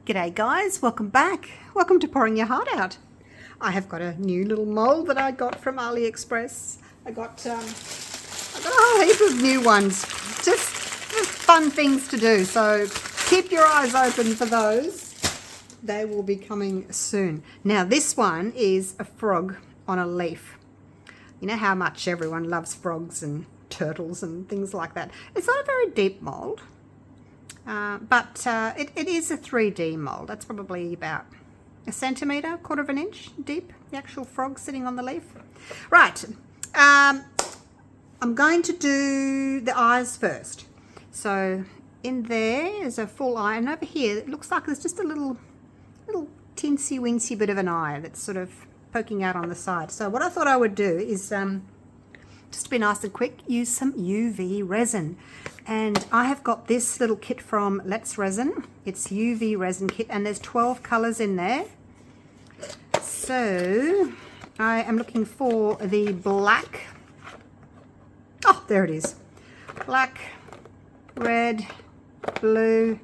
G'day guys, welcome back. Welcome to Pouring Your Heart Out. I have got a new little mold that I got from AliExpress. I got a whole heap of new ones. Just fun things to do. So keep your eyes open for those. They will be coming soon. Now this one is a frog on a leaf. You know how much everyone loves frogs and turtles and things like that. It's not a very deep mold. But it is a 3D mold. That's probably about a centimetre, quarter of an inch deep, the actual frog sitting on the leaf. Right, I'm going to do the eyes first. So in there is a full eye, and over here it looks like there's just a little teensy weensy bit of an eye that's sort of poking out on the side. So what I thought I would do is just to be nice and quick, use some UV resin. And I have got this little kit from Resin. It's UV resin kit, and there's 12 colours in there. So I am looking for the black. Oh, there it is. Black, red, blue,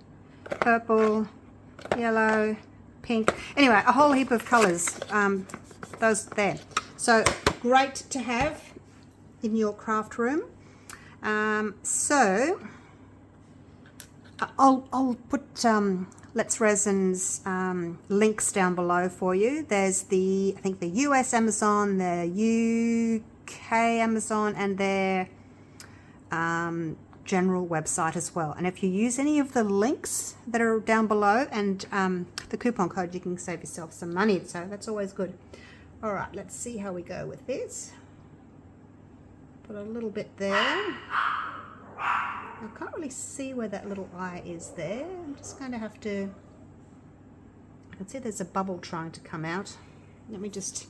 purple, yellow, pink. Anyway, a whole heap of colours. Those there. So great to have in your craft room. So I'll put Resin's links down below for you. There's I think the US Amazon, the UK Amazon, and their general website as well. And if you use any of the links that are down below and the coupon code, you can save yourself some money. So that's always good. All right, let's see how we go with this. Put a little bit there. I can't really see where that little eye is there. I'm just going to have to... I can see there's a bubble trying to come out. Let me just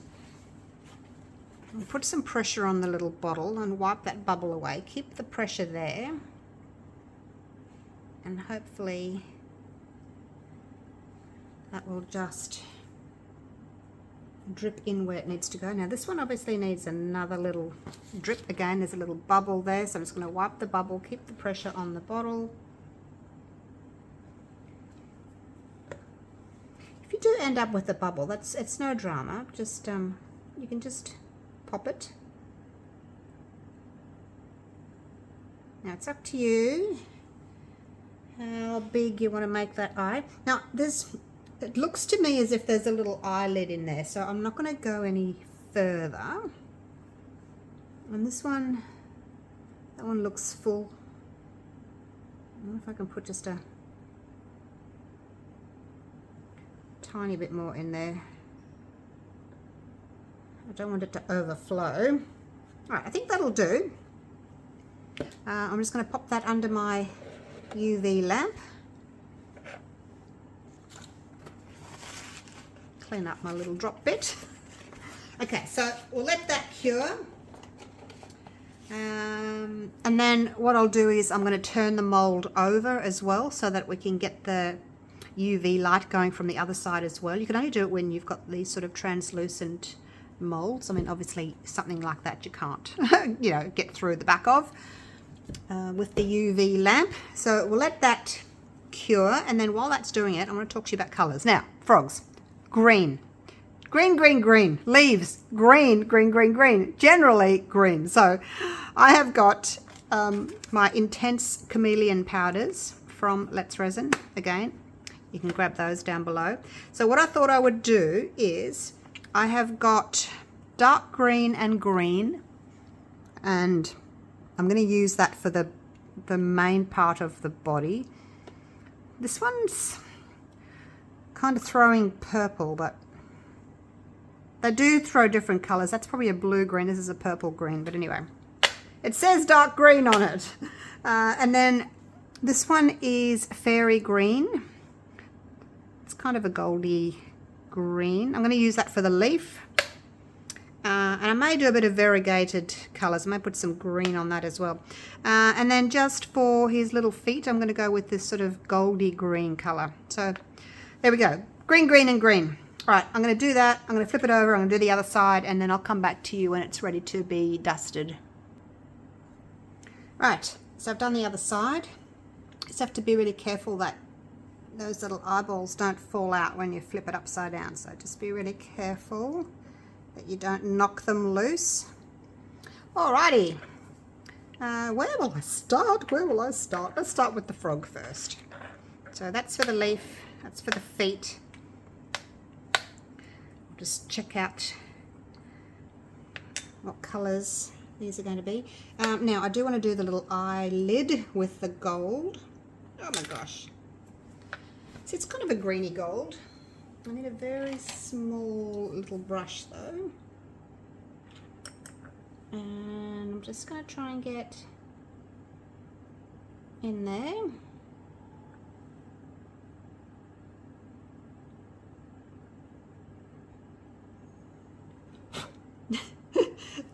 put some pressure on the little bottle and wipe that bubble away. Keep the pressure there. And hopefully that will just drip in where it needs to go. Now this one obviously needs another little drip. Again, there's a little bubble there, so I'm just going to wipe the bubble, keep the pressure on the bottle. If you do end up with a bubble, it's no drama. Just you can just pop it. Now it's up to you how big you want to make that eye. Now it looks to me as if there's a little eyelid in there, so I'm not going to go any further. And this one, that one looks full. I wonder if I can put just a tiny bit more in there. I don't want it to overflow. All right, I think that'll do. I'm just going to pop that under my UV lamp. Clean up my little drop bit. Okay, so we'll let that cure. And then what I'll do is I'm going to turn the mold over as well so that we can get the UV light going from the other side as well. You can only do it when you've got these sort of translucent molds. I mean, obviously something like that you can't, you know, get through the back of with the UV lamp. So we'll let that cure, and then while that's doing it, I want to talk to you about colours. Now, frogs. Green. Green, green, green. Leaves. Green, green, green, green. Generally green. So I have got my Intense Chameleon powders from Resin. Again, you can grab those down below. So what I thought I would do is I have got dark green and green, and I'm going to use that for the main part of the body. This one's kind of throwing purple, but they do throw different colors. That's probably a blue green. This is a purple green, but anyway, it says dark green on it. And then this one is fairy green. It's kind of a goldy green. I'm going to use that for the leaf, and I may do a bit of variegated colors. I may put some green on that as well. And then just for his little feet, I'm going to go with this sort of goldy green color. So there we go. Green, green, and green. All right, I'm going to do that. I'm going to flip it over. I'm going to do the other side, and then I'll come back to you when it's ready to be dusted. Right, so I've done the other side. Just have to be really careful that those little eyeballs don't fall out when you flip it upside down, so just be really careful that you don't knock them loose. Alrighty, where will I start? Where will I start? Let's start with the frog first. So that's for the leaf, that's for the feet. I'll just check out what colours these are going to be. Now I do want to do the little eyelid with the gold. Oh my gosh. See, it's kind of a greeny gold. I need a very small little brush though. And I'm just going to try and get in there.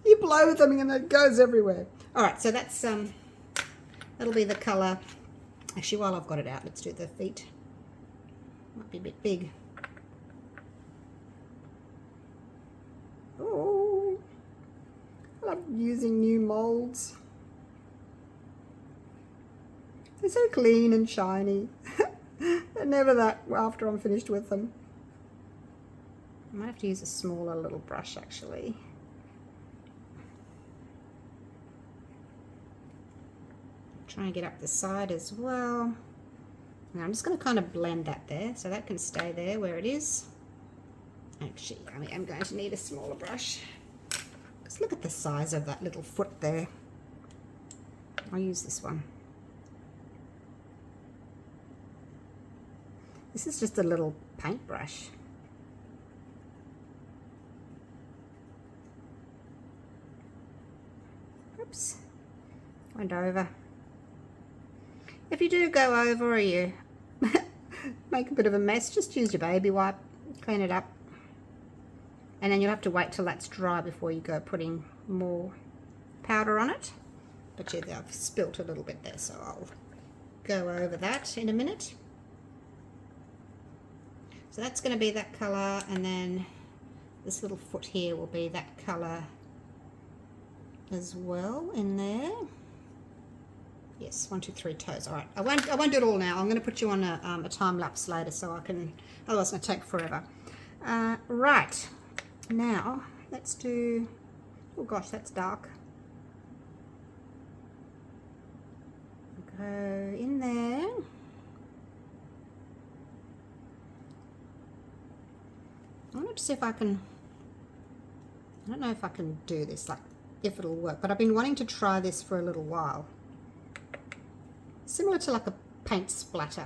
You blow them and it goes everywhere. Alright, so that's that'll be the colour. Actually, while I've got it out, let's do the feet. Might be a bit big. Oh, I love using new molds. They're so clean and shiny. They're never that after I'm finished with them. I might have to use a smaller little brush actually. Try and get up the side as well. Now I'm just going to kind of blend that there, so that can stay there where it is. Actually, I am going to need a smaller brush. Just look at the size of that little foot there. I'll use this one. This is just a little paintbrush. Oops, went over. If you do go over or you make a bit of a mess, just use your baby wipe, clean it up, and then you'll have to wait till that's dry before you go putting more powder on it. But yeah, I've spilt a little bit there, so I'll go over that in a minute. So that's going to be that colour, and then this little foot here will be that colour as well in there. Yes, 1, 2, 3 toes. All right, I won't do it all now. I'm going to put you on a time lapse later, so I can. Otherwise, it's going to take forever. Right, now let's do. Oh gosh, that's dark. Go in there. I wanted to see if I can. I don't know if I can do this, like if it'll work, but I've been wanting to try this for a little while. Similar to like a paint splatter.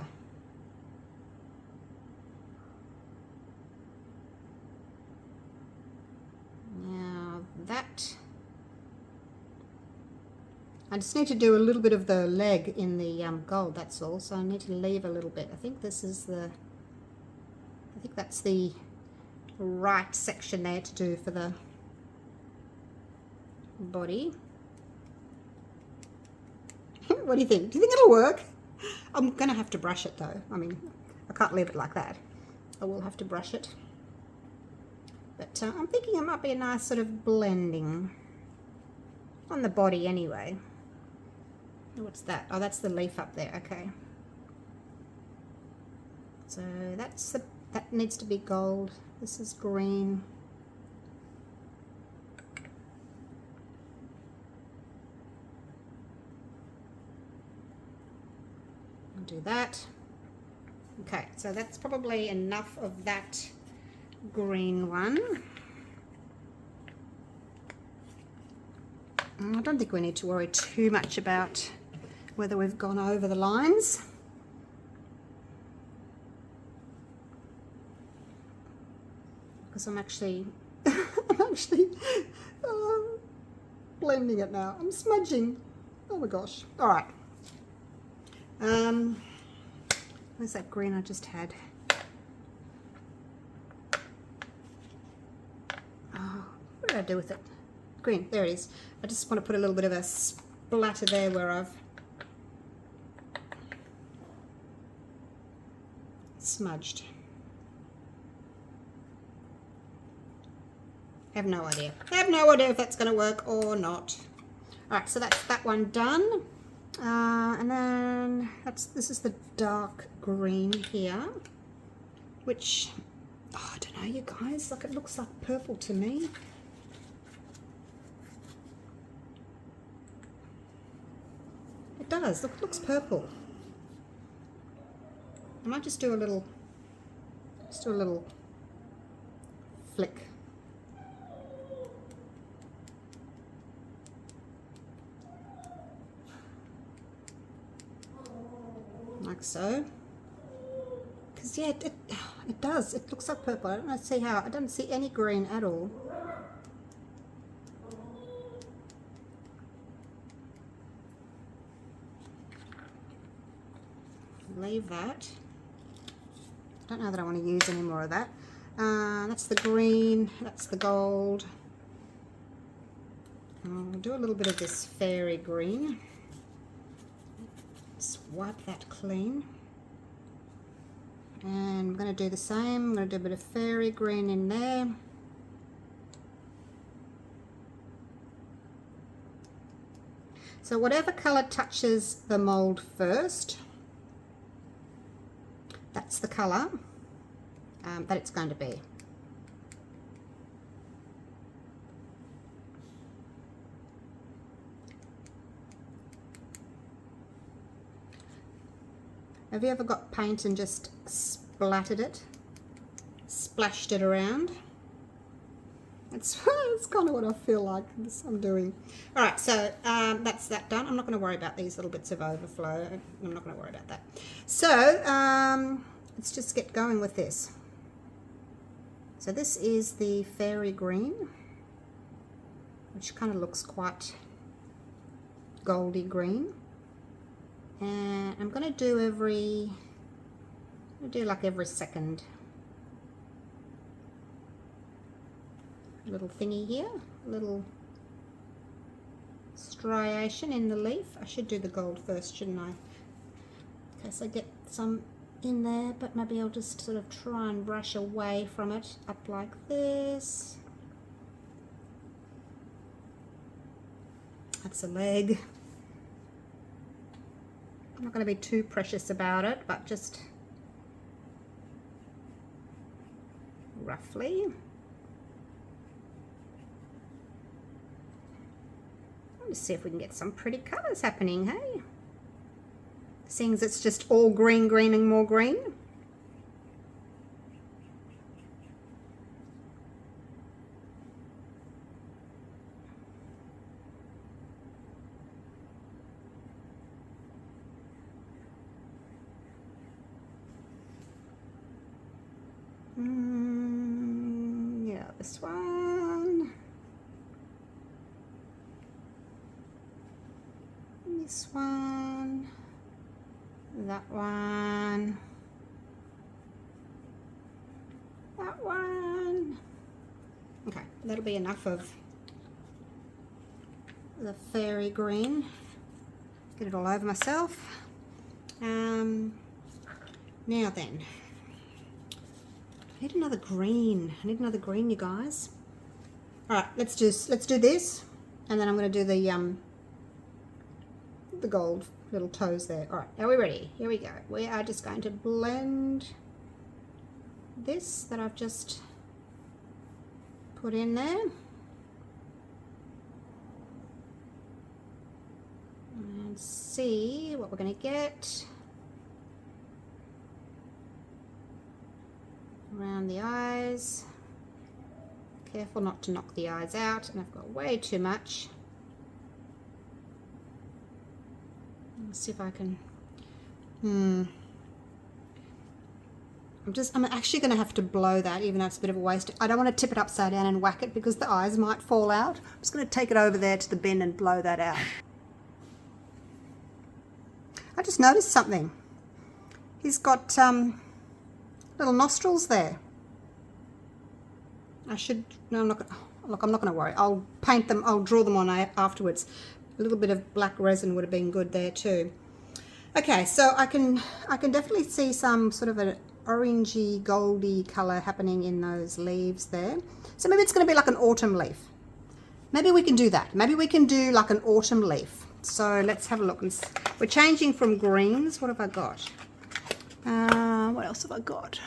Now that, I just need to do a little bit of the leg in the gold, that's all. So I need to leave a little bit. I think this is the, I think that's the right section there to do for the body. What do you think? Do you think it'll work? I'm going to have to brush it though. I mean, I can't leave it like that. I will have to brush it. But I'm thinking it might be a nice sort of blending on the body anyway. What's that? Oh, that's the leaf up there. Okay. So that's the, that needs to be gold. This is green. Do that. Okay, so that's probably enough of that green one. I don't think we need to worry too much about whether we've gone over the lines. Because I'm actually blending it now. I'm smudging. Oh my gosh. All right. Where's that green I just had? Oh, what did I do with it? Green, there it is. I just want to put a little bit of a splatter there where I've smudged. I have no idea. I have no idea if that's going to work or not. Alright, so that's that one done. And then this is the dark green here, which, oh, I don't know, you guys, like, it looks like purple to me. It does, look, it looks purple. I might just do a little flick. Like so. Because yeah, it does. It looks like purple. I don't see how. I don't see any green at all. Leave that. I don't know that I want to use any more of that. That's the green. That's the gold. I'll do a little bit of this fairy green. Just wipe that clean. And I'm going to do the same. I'm going to do a bit of fairy green in there. So whatever colour touches the mould first, that's the colour that it's going to be. Have you ever got paint and just splattered it, splashed it around? It's kind of what I feel like I'm doing. All right, so that's that done. I'm not going to worry about these little bits of overflow. I'm not going to worry about that. So let's just get going with this. So this is the fairy green, which kind of looks quite goldy green. And I'm going to do like every second. Little thingy here, a little striation in the leaf. I should do the gold first, shouldn't I? In case I get some in there, but maybe I'll just sort of try and brush away from it, up like this. That's a leg. I'm not going to be too precious about it, but just roughly. Let's see if we can get some pretty colours happening, hey? Seeing as it's just all green, green and more green. Yeah, this one. This one. That one. That one. Okay, that'll be enough of the fairy green. Get it all over myself. Now then, I need another green. I need another green, you guys. All right, let's do this, and then I'm going to do the gold little toes there. All right, are we ready? Here we go. We are just going to blend this that I've just put in there. And see what we're going to get around the eyes. Careful not to knock the eyes out, and I've got way too much. Let's see if I can. I'm actually going to have to blow that, even though it's a bit of a waste. I don't want to tip it upside down and whack it because the eyes might fall out. I'm just going to take it over there to the bin and blow that out. I just noticed something. He's got little nostrils there. No, I'm not going to, look, I'm not going to worry. I'll paint them, I'll draw them on afterwards. A little bit of black resin would have been good there too. Okay, so I can definitely see some sort of an orangey, goldy colour happening in those leaves there. So maybe it's going to be like an autumn leaf. Maybe we can do that. Maybe we can do like an autumn leaf. So let's have a look. We're changing from greens. What have I got? What else have I got?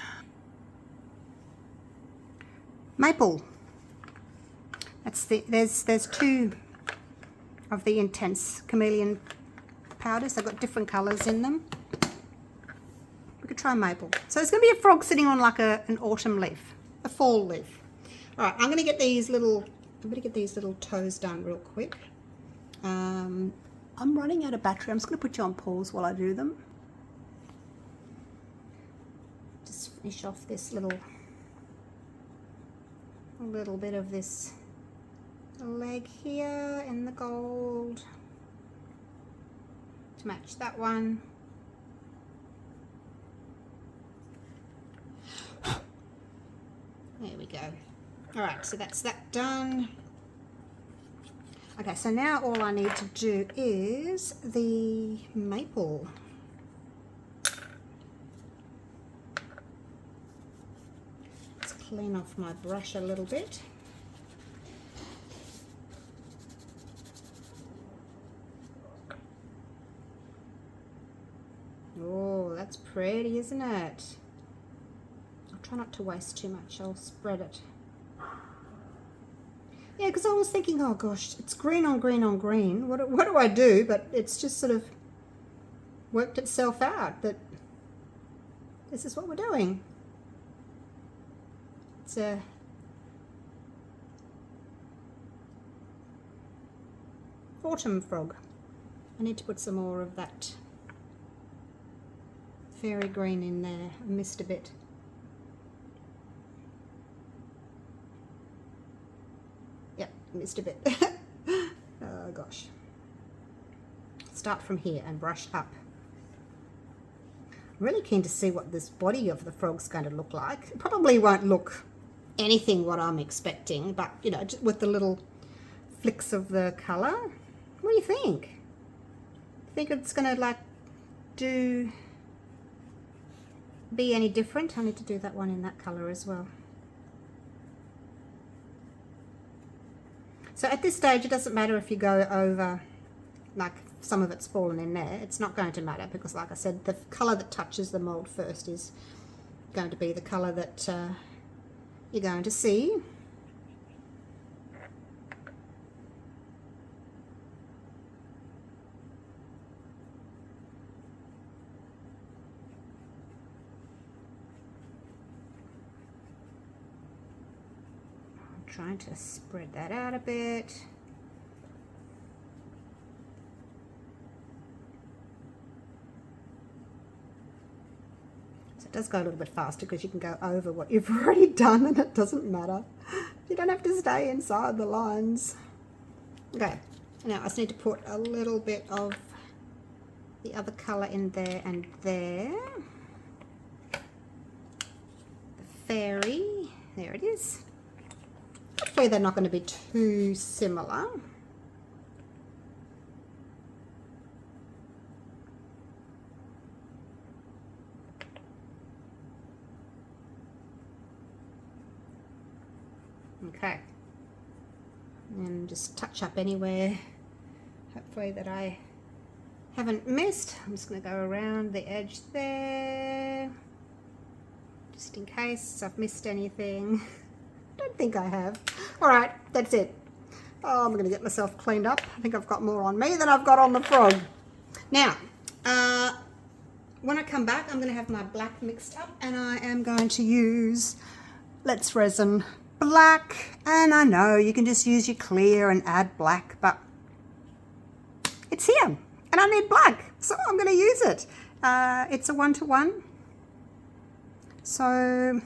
Maple. There's two of the Intense Chameleon powders. They've got different colours in them. We could try maple. So it's going to be a frog sitting on like an autumn leaf, a fall leaf. All right, I'm going to get these little toes done real quick. I'm running out of battery. I'm just going to put you on pause while I do them. Just finish off this little bit of this leg here in the gold to match that one. There we go. All right, so that's that done. Okay, so now all I need to do is the maple. Let's clean off my brush a little bit. Oh, that's pretty, isn't it? I'll try not to waste too much. I'll spread it. Yeah, because I was thinking, oh gosh, it's green on green on green. What do I do? But it's just sort of worked itself out that this is what we're doing. It's a autumn frog. I need to put some more of that fairy green in there. I missed a bit. Yep, missed a bit. Oh gosh. Start from here and brush up. I'm really keen to see what this body of the frog's going to look like. It probably won't look anything what I'm expecting, but you know, just with the little flicks of the colour. What do you think? Think it's going to like be any different? I need to do that one in that colour as well. So at this stage it doesn't matter if you go over, like some of it's fallen in there, it's not going to matter because like I said, the colour that touches the mould first is going to be the colour that you're going to see. Trying to spread that out a bit. So it does go a little bit faster because you can go over what you've already done and it doesn't matter. You don't have to stay inside the lines. Okay, now I just need to put a little bit of the other colour in there and there. The fairy, there it is. Hopefully they're not going to be too similar. Okay. And just touch up anywhere, hopefully that I haven't missed. I'm just going to go around the edge there, just in case I've missed anything. Don't think I have. All right, that's it. Oh, I'm going to get myself cleaned up. I think I've got more on me than I've got on the frog. Now, when I come back, I'm going to have my black mixed up and I am going to use Let's Resin black. And I know you can just use your clear and add black, but it's here and I need black, so I'm going to use it. It's a 1-to-1. So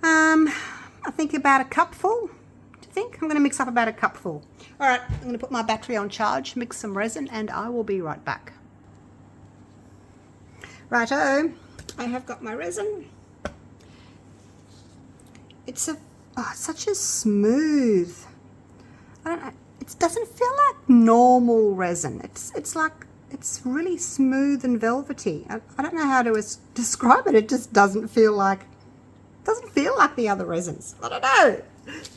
I think about a cupful. Do you think? I'm going to mix up about a cupful. All right, I'm going to put my battery on charge, mix some resin, and I will be right back. Righto, I have got my resin. It's such a smooth. I don't know. It doesn't feel like normal resin. It's like it's really smooth and velvety. I don't know how to describe it. It just doesn't feel like the other resins. I don't know.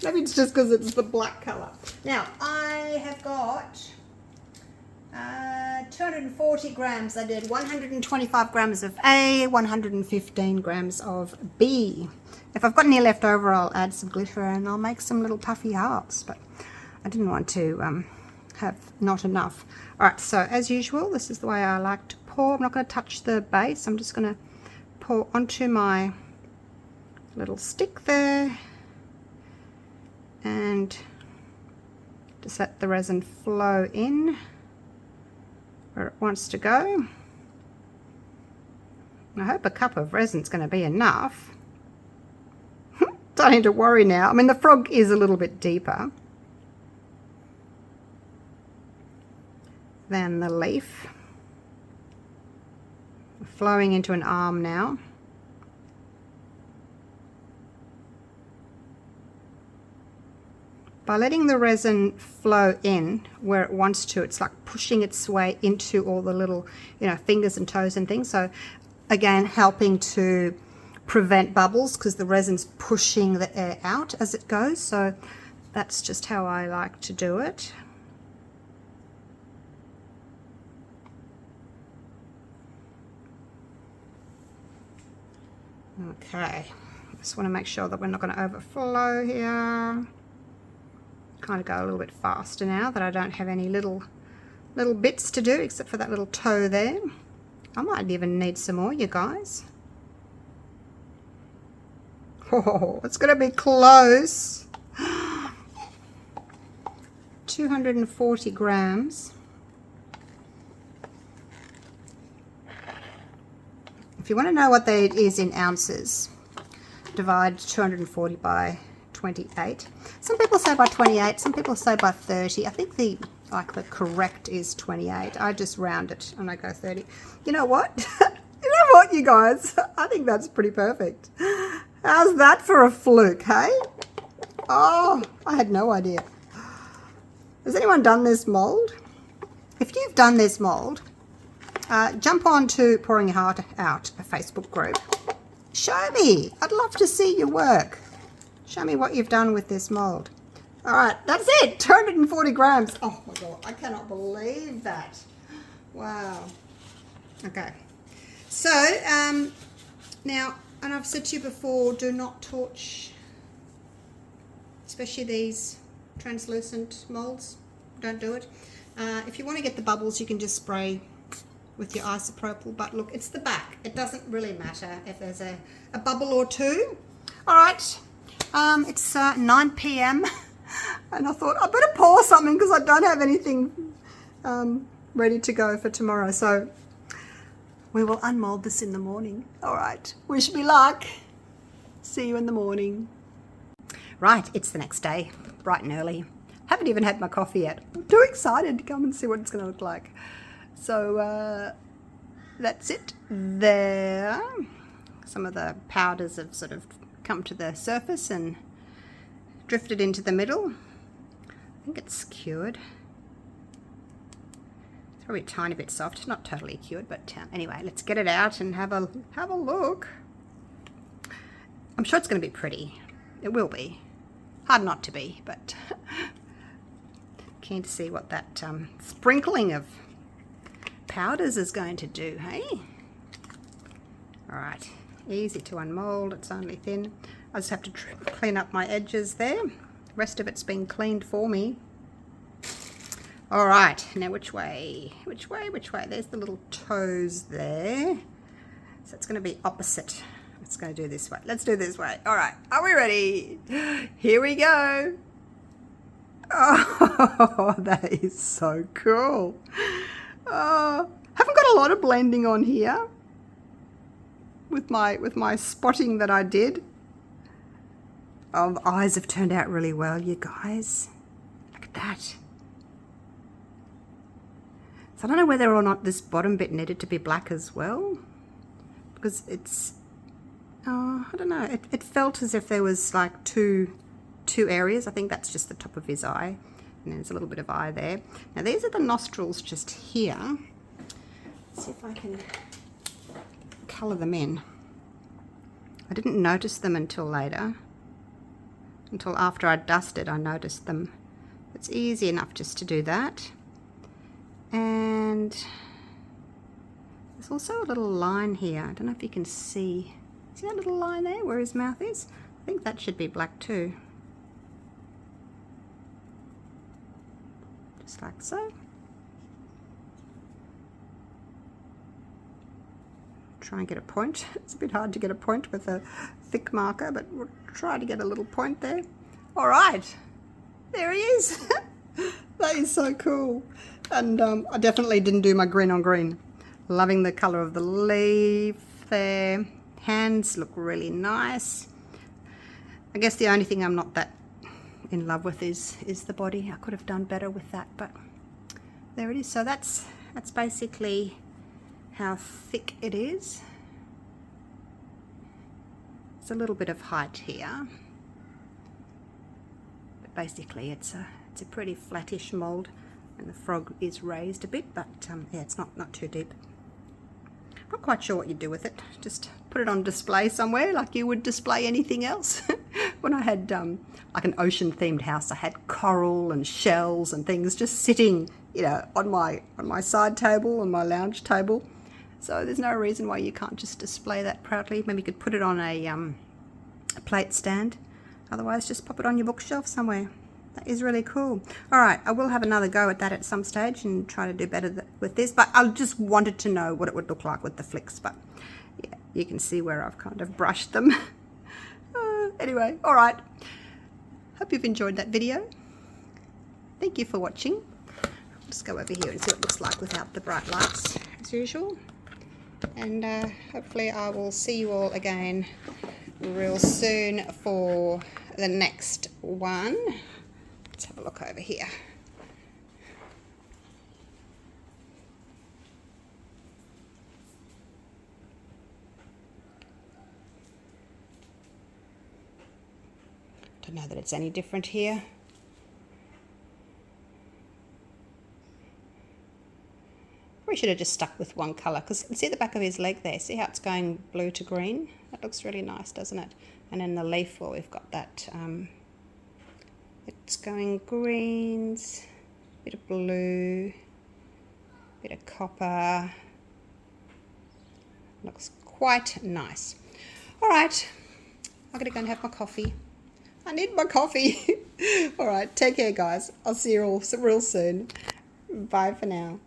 Maybe it's just because it's the black colour. Now, I have got 240 grams. I did 125 grams of A, 115 grams of B. If I've got any left over, I'll add some glitter and I'll make some little puffy hearts, but I didn't want to have not enough. Alright, so as usual, this is the way I like to pour. I'm not going to touch the base. I'm just going to pour onto my little stick there and just let the resin flow in where it wants to go. I hope a cup of resin's going to be enough. Don't need to worry now. I mean, the frog is a little bit deeper than the leaf. Flowing into an arm now. By letting the resin flow in where it wants to, it's like pushing its way into all the little, fingers and toes and things. So again, helping to prevent bubbles because the resin's pushing the air out as it goes. So that's just how I like to do it. Okay, just want to make sure that we're not going to overflow here. Kind of go a little bit faster now that I don't have any little bits to do except for that little toe there. I might even need some more, you guys. Oh, it's going to be close. 240 grams. If you want to know what that is in ounces, divide 240 by 28. Some people say by 28, some people say by 30. I think the correct is 28. I just round it and I go 30. You know what? You know what, you guys? I think that's pretty perfect. How's that for a fluke, hey? Oh, I had no idea. Has anyone done this mold? If you've done this mold, jump on to Pouring Your Heart Out, a Facebook group. Show me. I'd love to see your work. Show me what you've done with this mold. All right, that's it. 240 grams. Oh my God, I cannot believe that. Wow. Okay. So now, and I've said to you before, do not torch, especially these translucent molds. Don't do it. If you want to get the bubbles, you can just spray with your isopropyl, but look, it's the back. It doesn't really matter if there's a bubble or two. All right. It's 9 p.m. and I thought I better pour something because I don't have anything ready to go for tomorrow. So we will unmold this in the morning. All right. Wish me luck. See you in the morning. Right. It's the next day, bright and early. Haven't even had my coffee yet. I'm too excited to come and see what it's going to look like. So that's it there. Some of the powders have sort of come to the surface and drifted into the middle. I think it's cured. It's probably a tiny bit soft, not totally cured, but anyway, let's get it out and have a look. I'm sure it's going to be pretty. It will be. Hard not to be, but keen to see what that sprinkling of powders is going to do, hey? All right. Easy to unmold, it's only thin. I just have to clean up my edges there. The rest of it's been cleaned for me. All right, now which way? Which way? There's the little toes there. So it's going to be opposite. It's going to do this way. Let's do this way. All right, are we ready? Here we go. Oh, that is so cool. Oh, haven't got a lot of blending on here. With my spotting that I did. Oh, the eyes have turned out really well, you guys. Look at that. So I don't know whether or not this bottom bit needed to be black as well. Because it's, I don't know. It felt as if there was like two areas. I think that's just the top of his eye. And there's a little bit of eye there. Now these are the nostrils just here. Let's see if I can colour them in. I didn't notice them until later. Until after I dusted, I noticed them. It's easy enough just to do that. And there's also a little line here. I don't know if you can see. See that little line there where his mouth is? I think that should be black too. Just like so. Try and get a point. It's a bit hard to get a point with a thick marker, but we'll try to get a little point there. All right, there he is. That is so cool. And I definitely didn't do my green on green. Loving the color of the leaf there. Hands look really nice. I guess the only thing I'm not that in love with is the body. I could have done better with that, but there it is. So that's basically how thick it is. It's a little bit of height here, but basically it's a pretty flattish mold, and the frog is raised a bit, but yeah, it's not too deep. Not quite sure what you do with it. Just put it on display somewhere like you would display anything else. When I had like an ocean themed house, I had coral and shells and things just sitting, you know, on my side table, on my lounge table. So there's no reason why you can't just display that proudly. Maybe you could put it on a plate stand. Otherwise, just pop it on your bookshelf somewhere. That is really cool. All right, I will have another go at that at some stage and try to do better with this. But I just wanted to know what it would look like with the flicks. But yeah, you can see where I've kind of brushed them. Anyway, all right. Hope you've enjoyed that video. Thank you for watching. I'll just go over here and see what it looks like without the bright lights, as usual. And hopefully I will see you all again real soon for the next one. Let's have a look over here. Don't know that it's any different here. We should have just stuck with one colour, because see the back of his leg there, see how it's going blue to green? That looks really nice, doesn't it? And in the leaf, well, we've got that, it's going greens, bit of blue, bit of copper. Looks quite nice. All right, I'm gonna go and have my coffee. I need my coffee. All right, take care, guys. I'll see you all real soon. Bye for now.